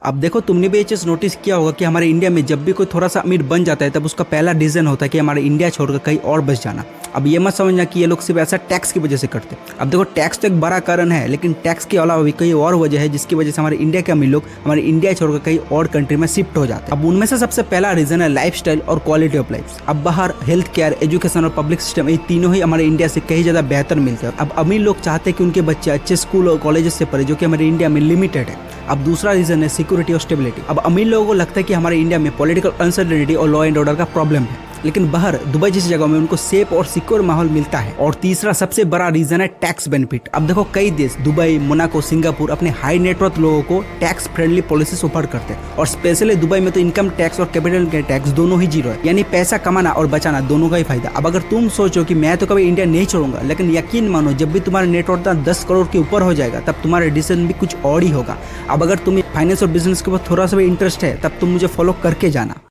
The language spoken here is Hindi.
अब देखो, तुमने भी ये चीज़ नोटिस किया होगा कि हमारे इंडिया में जब भी कोई थोड़ा सा अमीर बन जाता है तब उसका पहला डिसीजन होता है कि हमारे इंडिया छोड़कर कहीं और बस जाना। अब ये मत समझना कि ये लोग सिर्फ ऐसा टैक्स की वजह से करते। अब देखो, टैक्स तो एक बड़ा कारण है, लेकिन टैक्स के अलावा भी कई और वजह है जिसकी वजह से हमारे इंडिया के अमीर लोग हमारे इंडिया छोड़कर कहीं और कंट्री में शिफ्ट हो जाते हैं। अब उनमें से सबसे पहला रीजन है लाइफस्टाइल और क्वालिटी ऑफ लाइफ। अब बाहर हेल्थ केयर, एजुकेशन और पब्लिक सिस्टम, ये तीनों ही हमारे इंडिया से कहीं ज्यादा बेहतर मिलते हैं। अब अमीर लोग चाहते हैं कि उनके बच्चे अच्छे स्कूल और कॉलेजेस से पढ़े, जो कि हमारे इंडिया में लिमिटेड है। अब दूसरा रीजन है सिक्योरिटी और स्टेबिलिटी। अब अमीर लोगों को लगता है कि हमारे इंडिया में पॉलिटिकल अनसर्टेनिटी और लॉ एंड ऑर्डर का प्रॉब्लम है, लेकिन बाहर दुबई जैसी जगह में उनको सेफ और सिक्योर माहौल मिलता है। और तीसरा सबसे बड़ा रीजन है टैक्स बेनिफिट। अब देखो, कई देश दुबई, मोनाको, सिंगापुर अपने हाई नेटवर्थ लोगों को टैक्स फ्रेंडली पॉलिसीज ऑफर करते हैं। और स्पेशली दुबई में तो इनकम टैक्स और कैपिटल के टैक्स दोनों ही जीरो है, यानी पैसा कमाना और बचाना दोनों का ही फायदा। अब अगर तुम सोचो कि मैं तो कभी इंडिया नहीं छोड़ूंगा, लेकिन यकीन मानो जब भी तुम्हारा नेटवर्थ 10 करोड़ के ऊपर हो जाएगा तब तुम्हारा डिसीजन भी कुछ और ही होगा। अब अगर तुम्हें फाइनेंस और बिजनेस के ऊपर थोड़ा सा भी इंटरेस्ट है तब तुम मुझे फॉलो करके जाना।